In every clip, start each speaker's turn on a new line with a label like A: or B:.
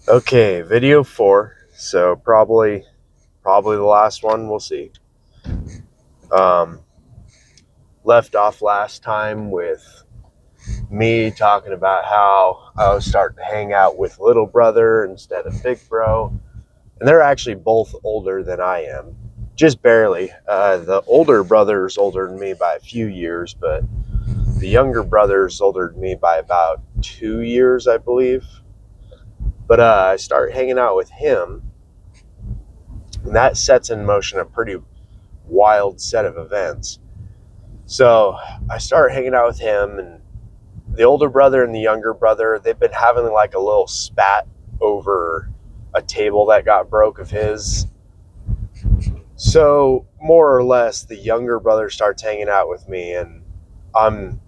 A: Okay, video 4. So probably the last one. We'll see. Um, Left off last time with me talking about how I was starting to hang out with little brother instead of big bro, and they're actually both older than I am, just barely. The older brother's older than me by a few years, but the younger brother's older than me by about 2 years, I believe. But I start hanging out with him, and that sets in motion a pretty wild set of events. So I started hanging out with him, and the older brother and the younger brother, they've been having like a little spat over a table that got broke of his. So more or less, the younger brother starts hanging out with me, and I'm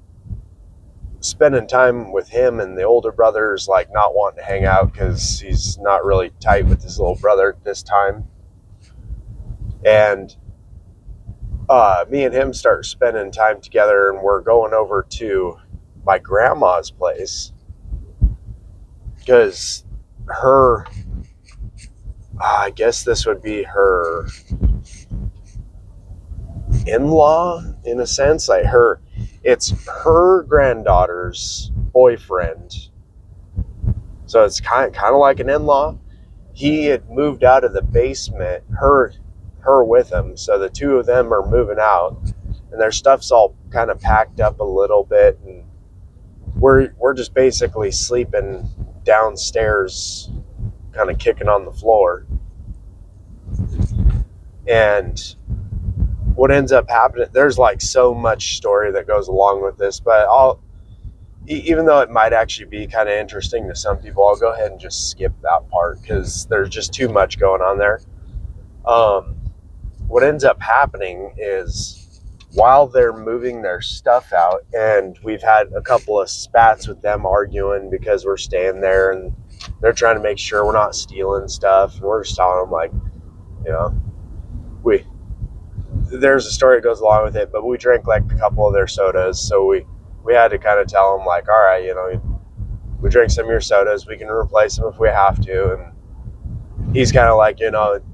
A: spending time with him, and the older brother's like not wanting to hang out because he's not really tight with his little brother at this time. And me and him start spending time together, and we're going over to my grandma's place because her, I guess this would be her in-law in a sense. It's her granddaughter's boyfriend, so it's kind of like an in-law. He had moved out of the basement, her with him, so the two of them are moving out, and their stuff's all kind of packed up a little bit, and we're just basically sleeping downstairs, kind of kicking on the floor. And what ends up happening, there's like so much story that goes along with this, but even though it might actually be kind of interesting to some people, I'll go ahead and just skip that part because there's just too much going on there. What ends up happening is while they're moving their stuff out, and we've had a couple of spats with them arguing because we're staying there, and they're trying to make sure we're not stealing stuff, and we're just telling them like, you know, we there's a story that goes along with it, but we drank like a couple of their sodas, so we had to kind of tell them like, all right, we drink some of your sodas, we can replace them if we have to. And he's kind of like,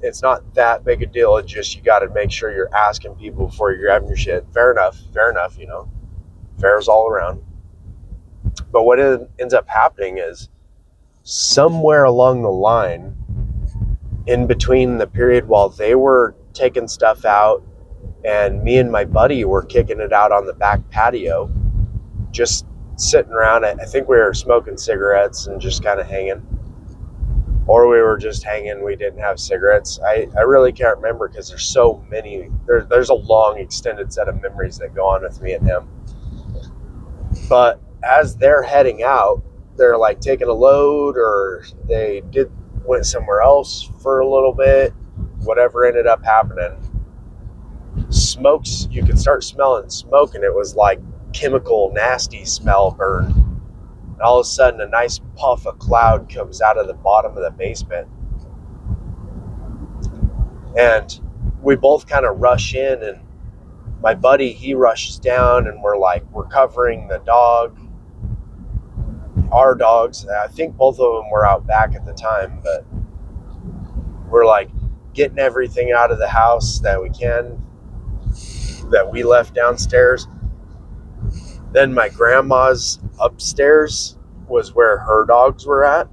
A: it's not that big a deal, it's just you got to make sure you're asking people before you're grabbing your shit. Fair enough, fair's all around. But what ends up happening is somewhere along the line, in between the period while they were taking stuff out and me and my buddy were kicking it out on the back patio, just sitting around. I think we were smoking cigarettes and just kind of hanging, or we were just hanging. We didn't have cigarettes. I really can't remember because there's so many. There's a long extended set of memories that go on with me and him. But as they're heading out, they're like taking a load, or they went somewhere else for a little bit. Whatever ended up happening, smokes, you could start smelling smoke, and it was like chemical nasty smell burn. And all of a sudden a nice puff of cloud comes out of the bottom of the basement, and we both kind of rush in, and my buddy, he rushes down, and we're covering our dogs. I think both of them were out back at the time, but we're like getting everything out of the house that we can, that we left downstairs. Then my grandma's upstairs was where her dogs were at.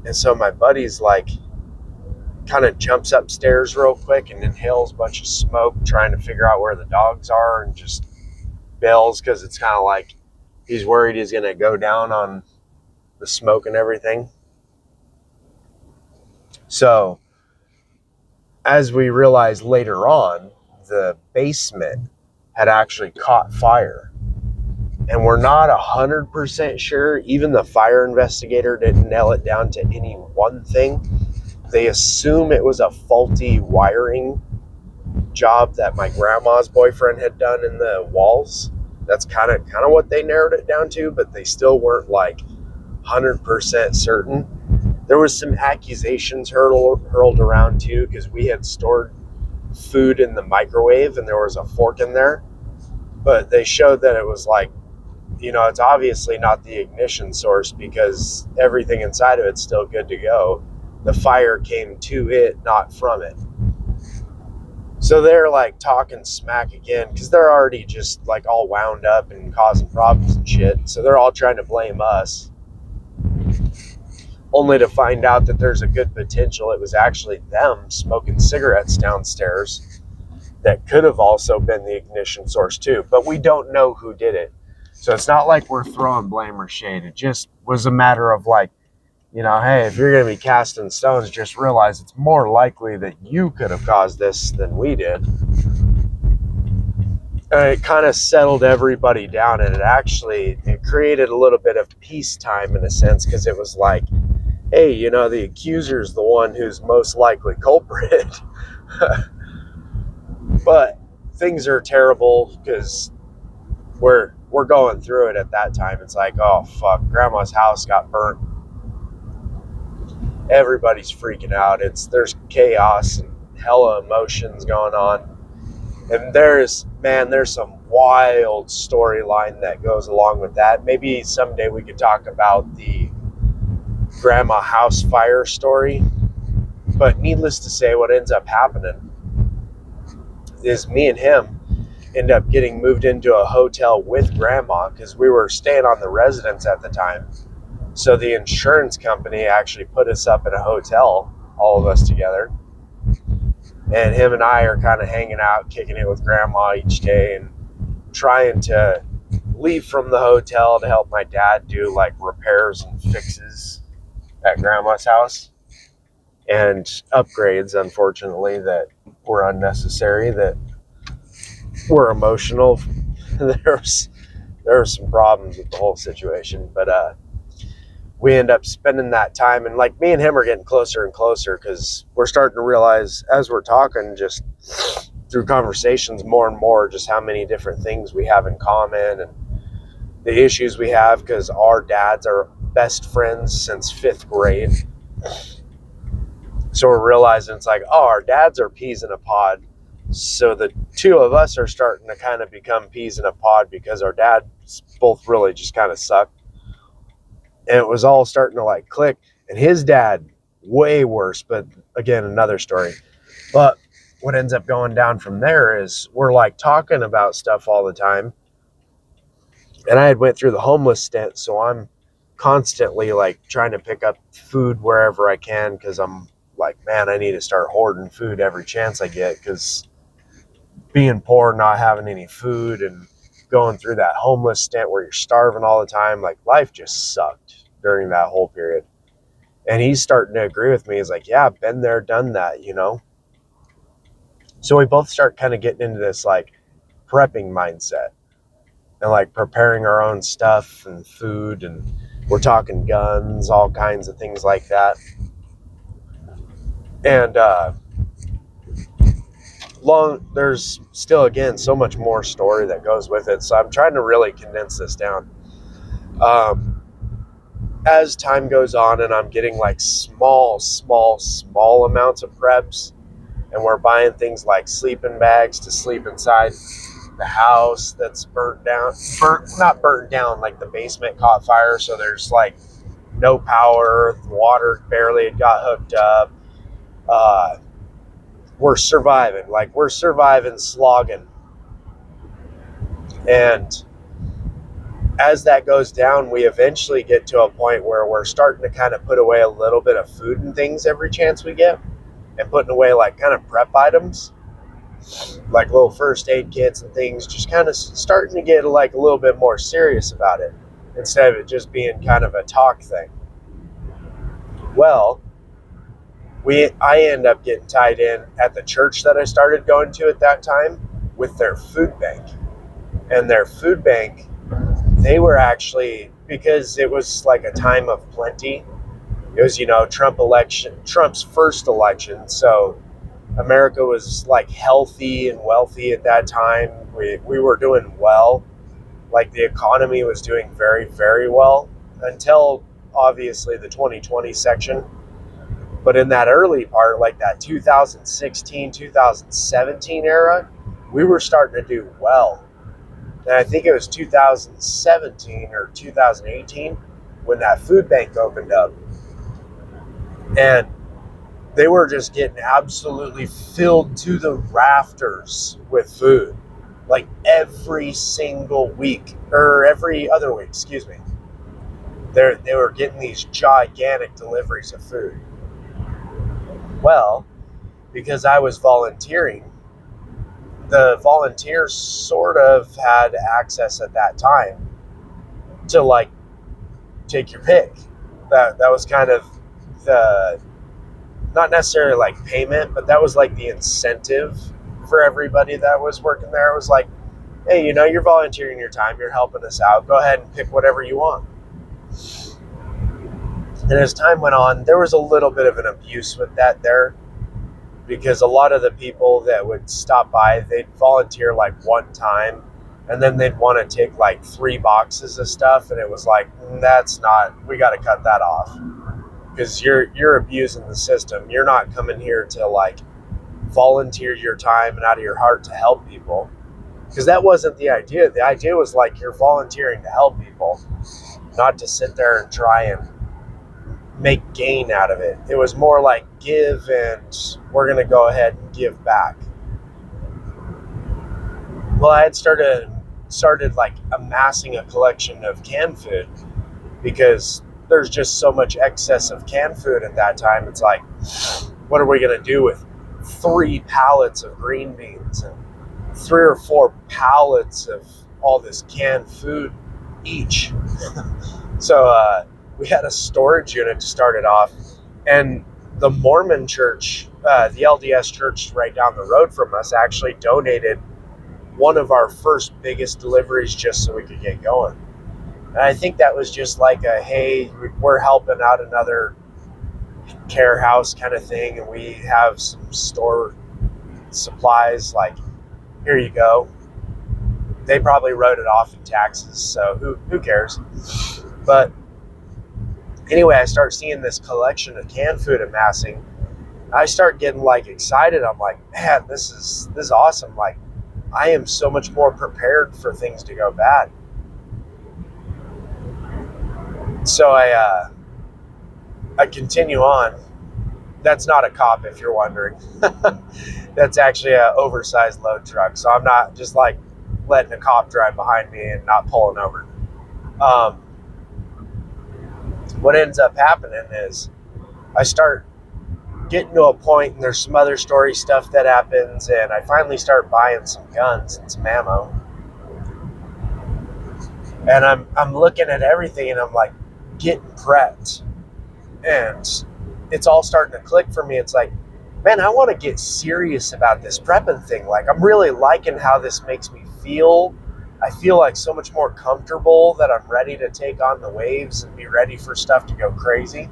A: And so my buddy's like, kind of jumps upstairs real quick and inhales a bunch of smoke, trying to figure out where the dogs are, and just bails because it's kind of like he's worried he's going to go down on the smoke and everything. So as we realized later on, the basement had actually caught fire. And we're not 100% sure. Even the fire investigator didn't nail it down to any one thing. They assume it was a faulty wiring job that my grandma's boyfriend had done in the walls. That's kind of what they narrowed it down to, but they still weren't like 100% certain. There was some accusations hurled around too, because we had stored food in the microwave and there was a fork in there, but they showed that it was like it's obviously not the ignition source because everything inside of it's still good to go. The fire came to it, not from it. So they're like talking smack again because they're already just like all wound up and causing problems and shit. So they're all trying to blame us, only to find out that there's a good potential it was actually them smoking cigarettes downstairs that could have also been the ignition source too. But we don't know who did it. So it's not like we're throwing blame or shade. It just was a matter of like, hey, if you're going to be casting stones, just realize it's more likely that you could have caused this than we did. And it kind of settled everybody down, and it created a little bit of peacetime in a sense, because it was like, hey, the accuser's the one who's most likely culprit. But things are terrible because we're going through it at that time. It's like, oh fuck, grandma's house got burnt. Everybody's freaking out. There's chaos and hella emotions going on. And there's some wild storyline that goes along with that. Maybe someday we could talk about the grandma house fire story. But needless to say, what ends up happening is me and him end up getting moved into a hotel with grandma because we were staying on the residence at the time. So the insurance company actually put us up in a hotel, all of us together. And him and I are kind of hanging out, kicking it with grandma each day and trying to leave from the hotel to help my dad do like repairs and fixes at grandma's house and upgrades, unfortunately, that were unnecessary, that were emotional. There were some problems with the whole situation, but we end up spending that time, and like me and him are getting closer and closer because we're starting to realize as we're talking, just through conversations more and more, just how many different things we have in common and the issues we have, because our dads are best friends since 5th grade. So we're realizing it's like, oh, our dads are peas in a pod. So the two of us are starting to kind of become peas in a pod because our dads both really just kind of suck. And it was all starting to like click. And his dad, way worse, but again, another story. But what ends up going down from there is we're like talking about stuff all the time. And I had went through the homeless stint, so I'm constantly like trying to pick up food wherever I can because I'm like, man, I need to start hoarding food every chance I get, because being poor, not having any food, and going through that homeless stint where you're starving all the time, like life just sucked during that whole period. And he's starting to agree with me. He's like, yeah, been there, done that, So we both start kind of getting into this like prepping mindset and like preparing our own stuff and food, and we're talking guns, all kinds of things like that. And there's still, again, so much more story that goes with it, so I'm trying to really condense this down. As time goes on and I'm getting like small amounts of preps, and we're buying things like sleeping bags to sleep inside the house that's not burnt down, like the basement caught fire, so there's like no power, water barely had got hooked up. We're surviving slogging. And as that goes down, we eventually get to a point where we're starting to kind of put away a little bit of food and things every chance we get, and putting away like kind of prep items, like little first aid kits and things, just kind of starting to get like a little bit more serious about it instead of it just being kind of a talk thing. Well, I end up getting tied in at the church that I started going to at that time with their food bank. And their food bank, they were actually, because it was like a time of plenty. It was, Trump's first election. So America was like healthy and wealthy at that time. We were doing well. Like the economy was doing very, very well until obviously the 2020 section. But in that early part, like that 2016, 2017 era, we were starting to do well. And I think it was 2017 or 2018 when that food bank opened up. And they were just getting absolutely filled to the rafters with food. Like every single week, or every other week, excuse me. They were getting these gigantic deliveries of food. Well, because I was volunteering, the volunteers sort of had access at that time to like take your pick. That was kind of the, not necessarily like payment, but that was like the incentive for everybody that was working there. It was like, hey, you're volunteering your time, you're helping us out. Go ahead and pick whatever you want. And as time went on, there was a little bit of an abuse with that there, because a lot of the people that would stop by, they'd volunteer like one time, and then they'd want to take like 3 boxes of stuff, and it was like, we got to cut that off, because you're abusing the system. You're not coming here to like volunteer your time and out of your heart to help people, because that wasn't the idea. The idea was like, you're volunteering to help people, not to sit there and try and make gain out of it. It was more like give, and we're going to go ahead and give back. Well, I had started like amassing a collection of canned food, because there's just so much excess of canned food at that time. It's like, what are we going to do with 3 pallets of green beans and 3 or 4 pallets of all this canned food each? So we had a storage unit to start it off, and the Mormon church, the LDS church right down the road from us, actually donated one of our first biggest deliveries just so we could get going. And I think that was just like a, hey, we're helping out another care house kind of thing, and we have some store supplies, like, here you go. They probably wrote it off in taxes, so who cares? But anyway, I start seeing this collection of canned food amassing. I start getting like excited. I'm like, man, this is awesome. Like, I am so much more prepared for things to go bad. So I continue on. That's not a cop, if you're wondering. That's actually an oversized load truck. So I'm not just like letting a cop drive behind me and not pulling over. What ends up happening is I start getting to a point, and there's some other story stuff that happens, and I finally start buying some guns and some ammo. And I'm looking at everything, and I'm like getting prepped, and it's all starting to click for me. It's like, man, I want to get serious about this prepping thing. Like, I'm really liking how this makes me feel. I feel like so much more comfortable, that I'm ready to take on the waves and be ready for stuff to go crazy.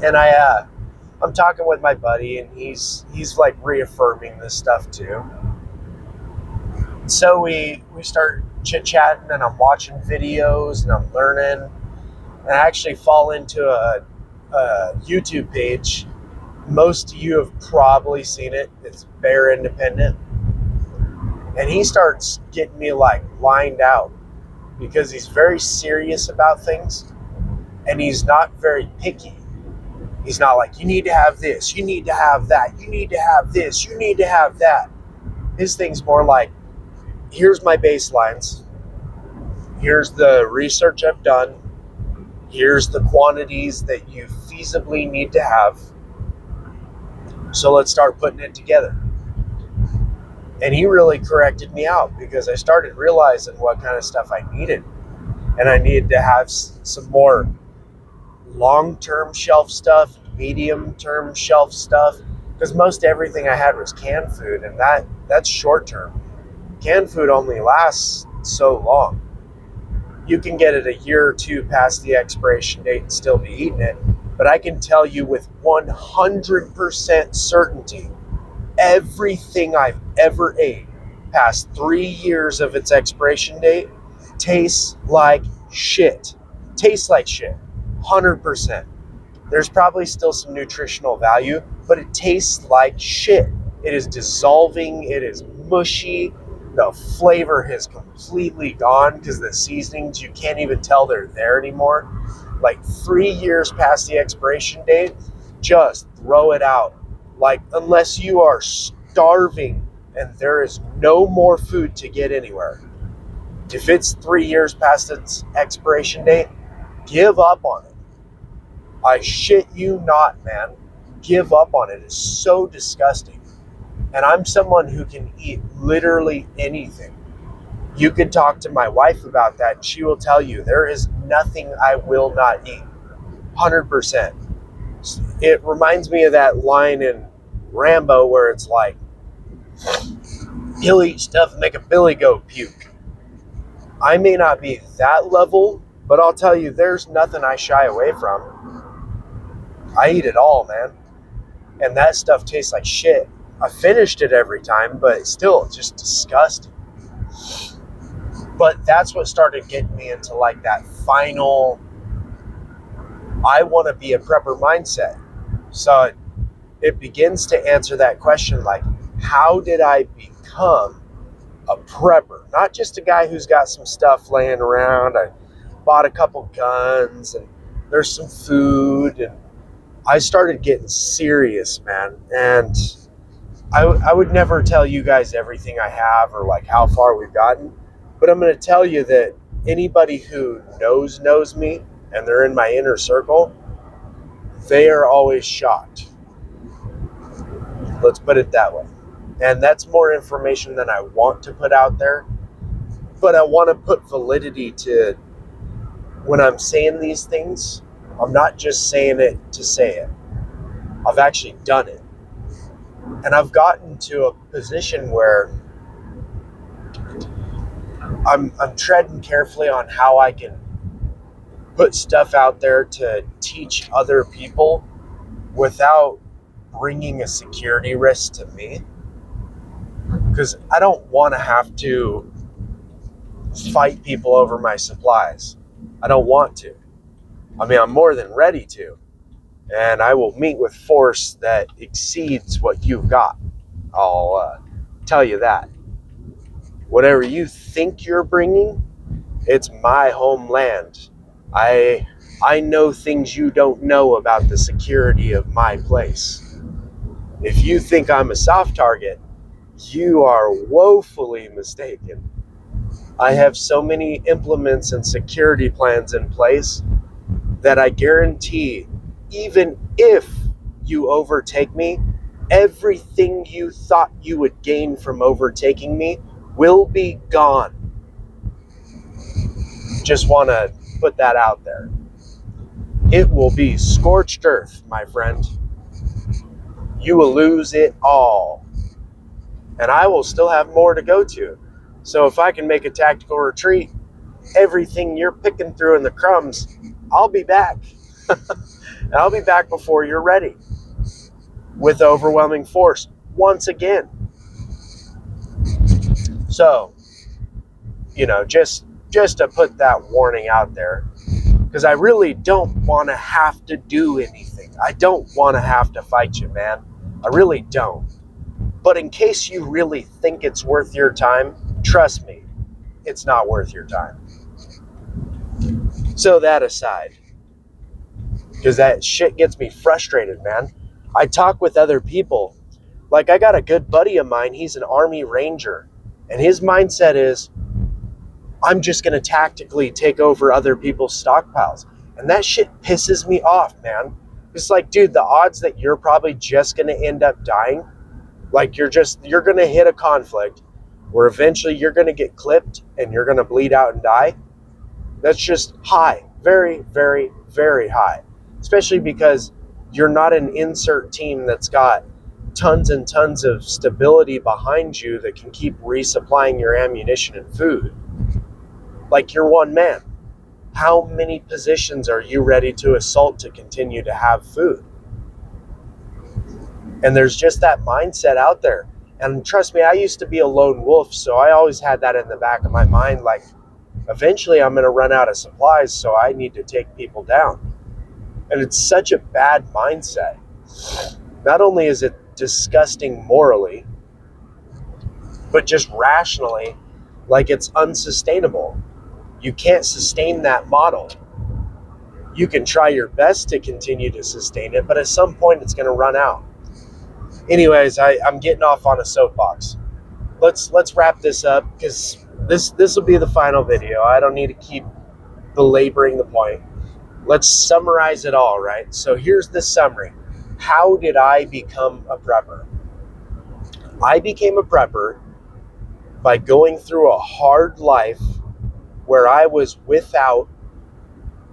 A: And I'm talking with my buddy, and he's like reaffirming this stuff too. So we start chit-chatting, and I'm watching videos, and I'm learning. And I actually fall into a YouTube page. Most of you have probably seen it. It's Bear Independent. And he starts getting me like lined out, because he's very serious about things, and he's not very picky. He's not like, you need to have this, you need to have that, you need to have this, you need to have that. His thing's more like, here's my baselines, here's the research I've done, here's the quantities that you feasibly need to have, so let's start putting it together. And he really corrected me out, because I started realizing what kind of stuff I needed. And I needed to have some more long-term shelf stuff, medium-term shelf stuff, because most everything I had was canned food, and that's short-term. Canned food only lasts so long. You can get it a year or two past the expiration date and still be eating it, but I can tell you with 100% certainty, everything I've ever ate past 3 years of its expiration date tastes like shit. Tastes like shit. 100%. There's probably still some nutritional value, but it tastes like shit. It is dissolving. It is mushy. The flavor has completely gone because the seasonings, you can't even tell they're there anymore. Like 3 years past the expiration date, just throw it out. Like, unless you are starving and there is no more food to get anywhere. If it's 3 years past its expiration date, give up on it. I shit you not, man. Give up on it. It's so disgusting. And I'm someone who can eat literally anything. You could talk to my wife about that, and she will tell you there is nothing I will not eat. 100%. It reminds me of that line in Rambo where it's like, he'll eat stuff and make a billy goat puke. I may not be that level, but I'll tell you, there's nothing I shy away from. I eat it all, man. And that stuff tastes like shit. I finished it every time, but still, it's just disgusting. But that's what started getting me into like that final, I want to be a prepper mindset. So it begins to answer that question, like, how did I become a prepper? Not just a guy who's got some stuff laying around. I bought a couple guns and there's some food, and I started getting serious, man. And I would never tell you guys everything I have or like how far we've gotten, but I'm going to tell you that anybody who knows me and they're in my inner circle, they are always shocked. Let's put it that way. And that's more information than I want to put out there, but I want to put validity to when I'm saying these things. I'm not just saying it to say it. I've actually done it. And I've gotten to a position where I'm treading carefully on how I can put stuff out there to teach other people without bringing a security risk to me. Because I don't want to have to fight people over my supplies. I don't want to. I mean, I'm more than ready to. And I will meet with force that exceeds what you've got. I'll tell you that. Whatever you think you're bringing, it's my homeland. I know things you don't know about the security of my place. If you think I'm a soft target, you are woefully mistaken. I have so many implements and security plans in place that I guarantee, even if you overtake me, everything you thought you would gain from overtaking me will be gone. Just want to put that out there. It will be scorched earth, my friend. You will lose it all. And I will still have more to go to. So if I can make a tactical retreat, everything you're picking through in the crumbs, I'll be back. And I'll be back before you're ready with overwhelming force once again. So, just to put that warning out there, because I really don't want to have to do anything. I don't want to have to fight you, man. I really don't. But in case you really think it's worth your time, trust me, it's not worth your time. So that aside, because that shit gets me frustrated, man. I talk with other people. Like, I got a good buddy of mine, he's an Army Ranger, and his mindset is, I'm just going to tactically take over other people's stockpiles. And that shit pisses me off, man. It's like, dude, the odds that you're probably just going to end up dying, like you're going to hit a conflict where eventually you're going to get clipped and you're going to bleed out and die. That's just high. Very, very, very high. Especially because you're not an insert team that's got tons and tons of stability behind you that can keep resupplying your ammunition and food. Like, you're one man. How many positions are you ready to assault to continue to have food? And there's just that mindset out there. And trust me, I used to be a lone wolf, so I always had that in the back of my mind, like, eventually I'm going to run out of supplies, so I need to take people down. And it's such a bad mindset. Not only is it disgusting morally, but just rationally, like it's unsustainable. You can't sustain that model. You can try your best to continue to sustain it, but at some point it's going to run out. Anyways, I'm getting off on a soapbox. Let's wrap this up, because this will be the final video. I don't need to keep belaboring the point. Let's summarize it all, right? So here's the summary. How did I become a prepper? I became a prepper by going through a hard life where I was without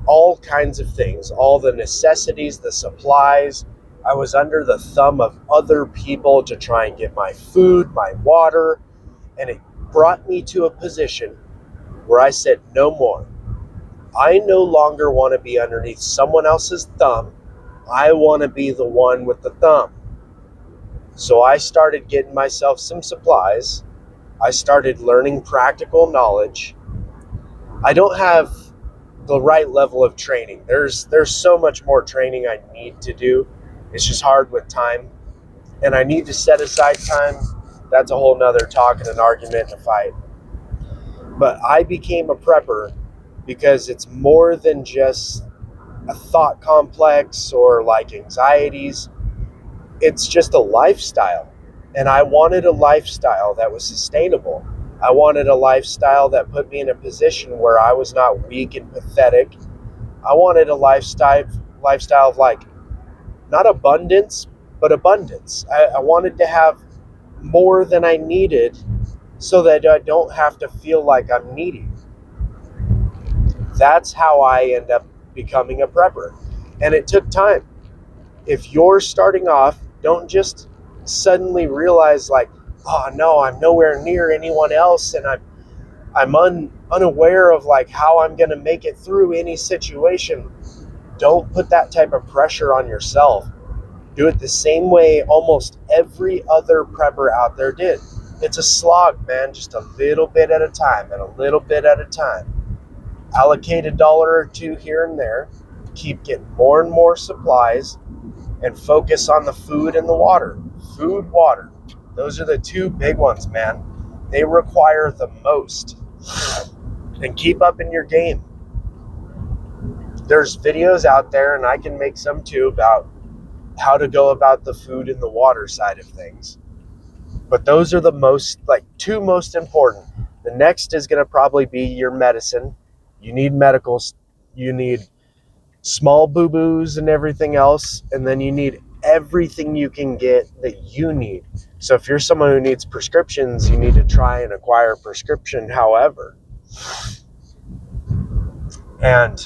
A: all kinds of things, all the necessities, the supplies. I was under the thumb of other people to try and get my food, my water, and it brought me to a position where I said, no more. I no longer want to be underneath someone else's thumb. I want to be the one with the thumb. So I started getting myself some supplies. I started learning practical knowledge. I don't have the right level of training. There's so much more training I need to do. It's just hard with time. And I need to set aside time. That's a whole nother talk and an argument and a fight. But I became a prepper because it's more than just a thought complex or like anxieties. It's just a lifestyle. And I wanted a lifestyle that was sustainable. I wanted a lifestyle that put me in a position where I was not weak and pathetic. I wanted a lifestyle of like, not abundance, but abundance. I wanted to have more than I needed so that I don't have to feel like I'm needy. That's how I end up becoming a prepper. And it took time. If you're starting off, don't just suddenly realize like, oh no, I'm nowhere near anyone else, and I'm unaware of like how I'm going to make it through any situation. Don't put that type of pressure on yourself. Do it the same way almost every other prepper out there did. It's a slog, man, just a little bit at a time and a little bit at a time. Allocate $1 or $2 here and there. Keep getting more and more supplies and focus on the food and the water. Food, water. Those are the two big ones, man. They require the most. And keep up in your game. There's videos out there, and I can make some too, about how to go about the food and the water side of things. But those are the two most important. The next is going to probably be your medicine. You need medicals. You need small boo-boos and everything else. And then you need everything you can get that you need. So if you're someone who needs prescriptions, you need to try and acquire a prescription, however. And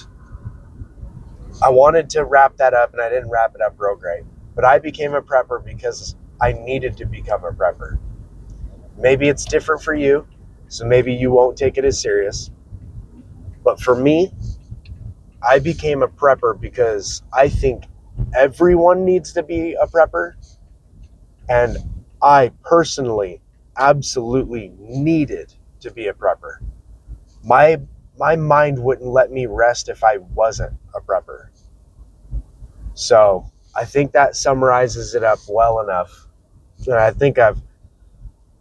A: I wanted to wrap that up, and I didn't wrap it up real great. But I became a prepper because I needed to become a prepper. Maybe it's different for you, so maybe you won't take it as serious. But for me, I became a prepper because I think everyone needs to be a prepper. And I personally absolutely needed to be a prepper. My mind wouldn't let me rest if I wasn't a prepper. So I think that summarizes it up well enough. And I think I've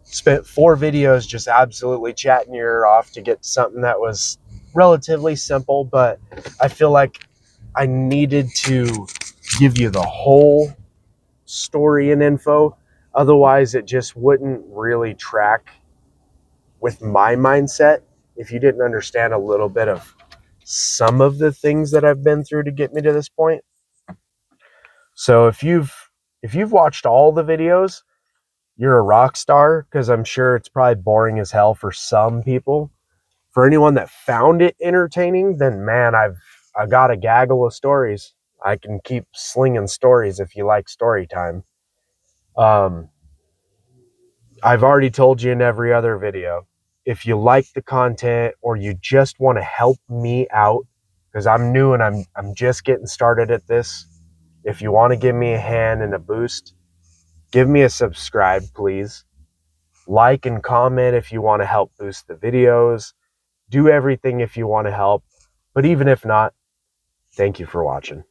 A: spent 4 videos just absolutely chatting your ear off to get something that was relatively simple, but I feel like I needed to give you the whole story and info. Otherwise, it just wouldn't really track with my mindset if you didn't understand a little bit of some of the things that I've been through to get me to this point. So if you've watched all the videos, you're a rock star, because I'm sure it's probably boring as hell for some people. For anyone that found it entertaining, then man, I got a gaggle of stories. I can keep slinging stories if you like story time. I've already told you in every other video, if you like the content or you just want to help me out, because I'm new and I'm just getting started at this. If you want to give me a hand and a boost, give me a subscribe, please. Like and comment if you want to help boost the videos. Do everything if you want to help. But even if not, thank you for watching.